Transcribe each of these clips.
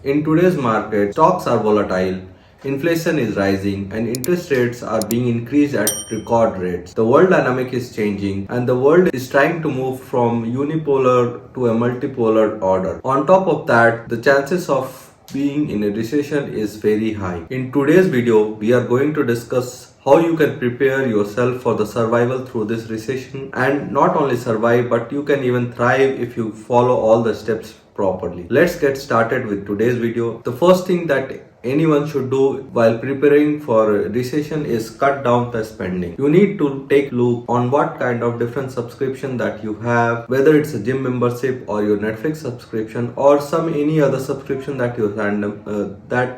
In today's market, stocks are volatile, inflation is rising, and interest rates are being increased at record rates. The world dynamic is changing, and the world is trying to move from unipolar to a multipolar order. On top of that, the chances of being in a recession is very high. In today's video, we are going to discuss how you can prepare yourself for the survival through this recession, and not only survive, but you can even thrive if you follow all the steps properly. Let's get started with today's video. The first thing that anyone should do while preparing for a recession is cut down the spending. You need to take a look on what kind of different subscription that you have, whether it's a gym membership or your Netflix subscription or some any other subscription that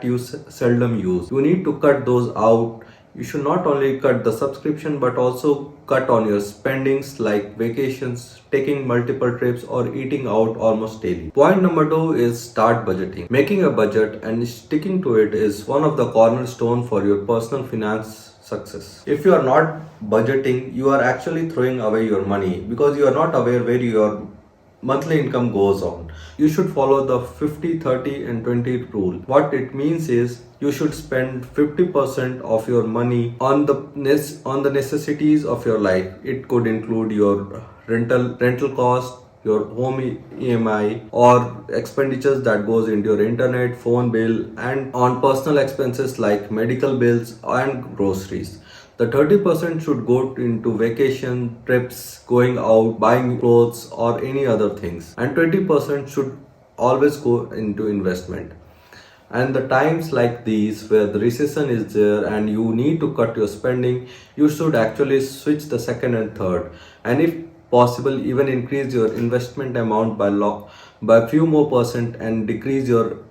you seldom use. You need to cut those out. You should not only cut the subscription but also cut on your spendings like vacations, taking multiple trips, or eating out almost daily. Point number 2 is start budgeting. Making a budget and sticking to it is one of the cornerstone for your personal finance success. If you are not budgeting, you are actually throwing away your money because you are not aware where your monthly income goes on. You should follow the 50, 30 and 20 rule. What it means is you should spend 50% of your money on the necessities of your life. It could include your rental cost, your home EMI, or expenditures that goes into your internet, phone bill, and on personal expenses like medical bills and groceries. The 30% should go into vacation, trips, going out, buying clothes or any other things. And 20% should always go into investment. And the times like these where the recession is there and you need to cut your spending, you should actually switch the second and third. And if possible, even increase your investment amount by a few more percent and decrease your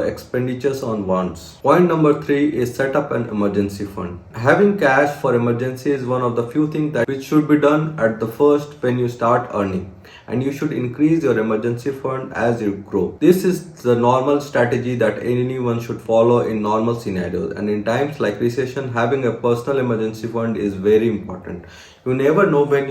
expenditures on wants. Point number 3 is set up an emergency fund. Having cash for emergency is one of the few things that which should be done at the first when you start earning, and you should increase your emergency fund as you grow. This is the normal strategy that anyone should follow in normal scenarios, and in times like recession, having a personal emergency fund is very important. You never know when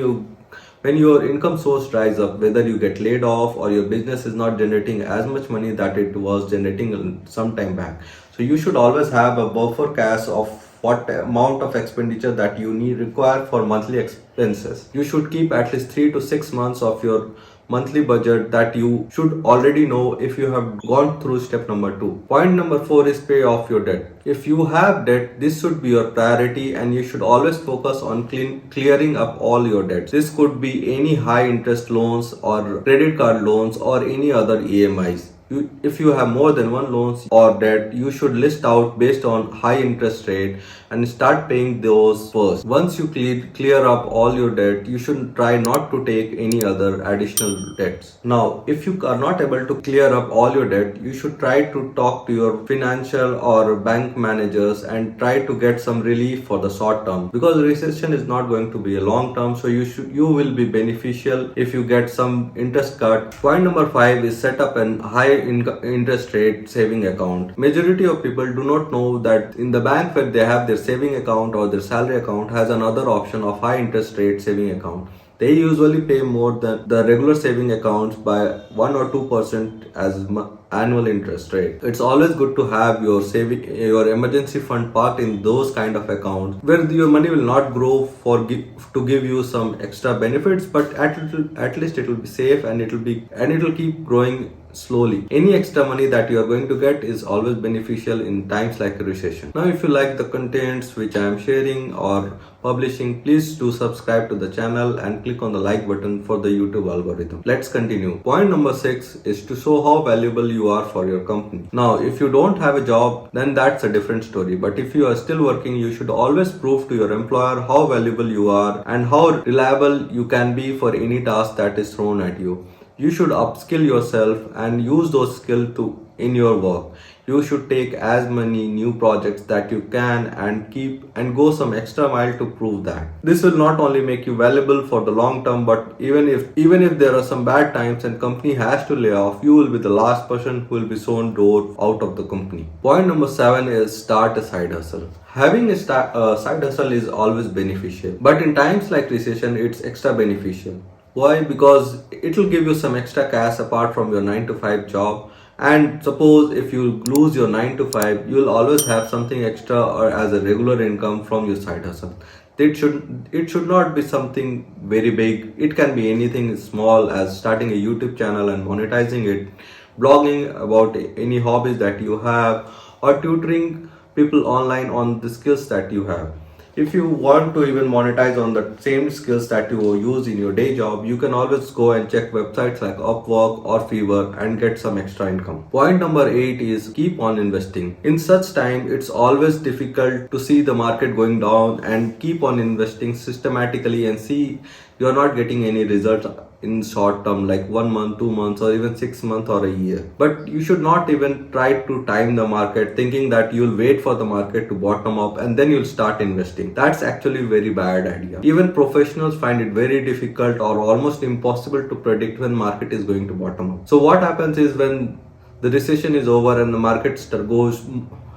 your income source dries up, whether you get laid off or your business is not generating as much money that it was generating some time back. So you should always have a buffer cash of what amount of expenditure that you require for monthly expenses. You should keep at least 3 to 6 months of your monthly budget that you should already know if you have gone through step number 2. Point number 4 is pay off your debt. If you have debt, this should be your priority and you should always focus on clearing up all your debts. This could be any high interest loans or credit card loans or any other EMIs. If you have more than one loans or debt, you should list out based on high interest rate and start paying those first. Once you clear up all your debt, you should try not to take any other additional debts. Now, if you are not able to clear up all your debt, you should try to talk to your financial or bank managers and try to get some relief for the short term, because recession is not going to be a long term, so you will be beneficial if you get some interest cut. Point number 5 is set up an high interest rate saving account. Majority of people do not know that in the bank where they have their saving account or their salary account has another option of high interest rate saving account. They usually pay more than the regular saving accounts by 1 or 2% as annual interest rate. It's always good to have your your emergency fund parked in those kind of accounts where your money will not grow to give you some extra benefits, but at least it will be safe and it will keep growing slowly. Any extra money that you are going to get is always beneficial in times like a recession. Now, if you like the contents which I am sharing or publishing, please do subscribe to the channel and click on the like button for the YouTube algorithm. Let's continue. Point number 6 is to show how valuable you are for your company. Now, if you don't have a job, then that's a different story. But if you are still working, you should always prove to your employer how valuable you are and how reliable you can be for any task that is thrown at you. You should upskill yourself and use those skills in your work. You should take as many new projects that you can and go some extra mile to prove that. This will not only make you valuable for the long term, but even if there are some bad times and company has to lay off, you will be the last person who will be shown door out of the company. Point number 7 is start a side hustle. Having a side hustle is always beneficial, but in times like recession, it's extra beneficial. Why? Because it will give you some extra cash apart from your 9 to 5 job, And suppose if you lose your 9 to 5, you'll always have something extra or as a regular income from your side hustle. It should not be something very big. It can be anything small as starting a YouTube channel and monetizing it, blogging about any hobbies that you have, or tutoring people online on the skills that you have. If you want to even monetize on the same skills that you use in your day job, you can always go and check websites like Upwork or Fiverr and get some extra income. Point number 8 is keep on investing. In such time, it's always difficult to see the market going down and keep on investing systematically and see you're not getting any results in short term like 1 month, 2 months, or even 6 months or a year. But you should not even try to time the market thinking that you'll wait for the market to bottom up and then you'll start investing. That's actually a very bad idea. Even professionals find it very difficult or almost impossible to predict when market is going to bottom up. So what happens is when the recession is over and the market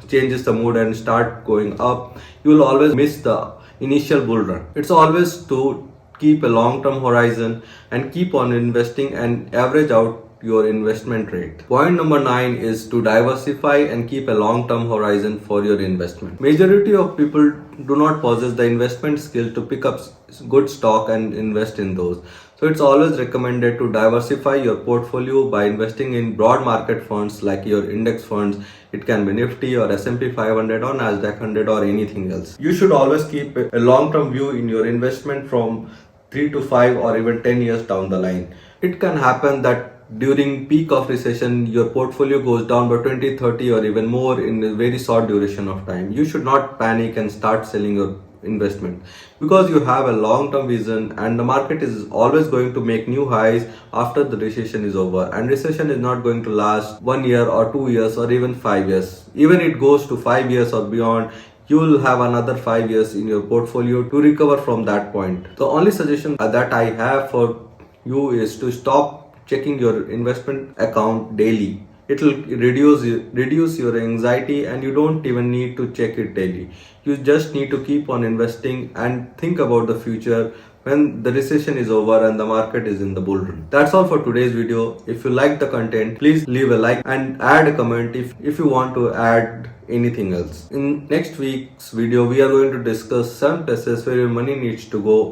changes the mood and start going up, you will always miss the initial bull run. It's always to keep a long-term horizon and keep on investing and average out your investment rate. Point number 9 is to diversify and keep a long-term horizon for your investment. Majority of people do not possess the investment skill to pick up good stock and invest in those. So it's always recommended to diversify your portfolio by investing in broad market funds like your index funds. It can be Nifty or S&P 500 or Nasdaq 100 or anything else. You should always keep a long-term view in your investment from 3 to 5 or even 10 years down the line. It can happen that during peak of recession, your portfolio goes down by 20, 30 or even more in a very short duration of time. You should not panic and start selling your investment because you have a long-term vision and the market is always going to make new highs after the recession is over, and recession is not going to last 1 year or 2 years or even 5 years. Even it goes to 5 years or beyond, you will have another 5 years in your portfolio to recover from that point. The only suggestion that I have for you is to stop checking your investment account daily. It will reduce your anxiety and you don't even need to check it daily. You just need to keep on investing and think about the future when the recession is over and the market is in the bull run. That's all for today's video. If you like the content, please leave a like and add a comment if you want to add anything else. In next week's video, we are going to discuss 7 places where your money needs to go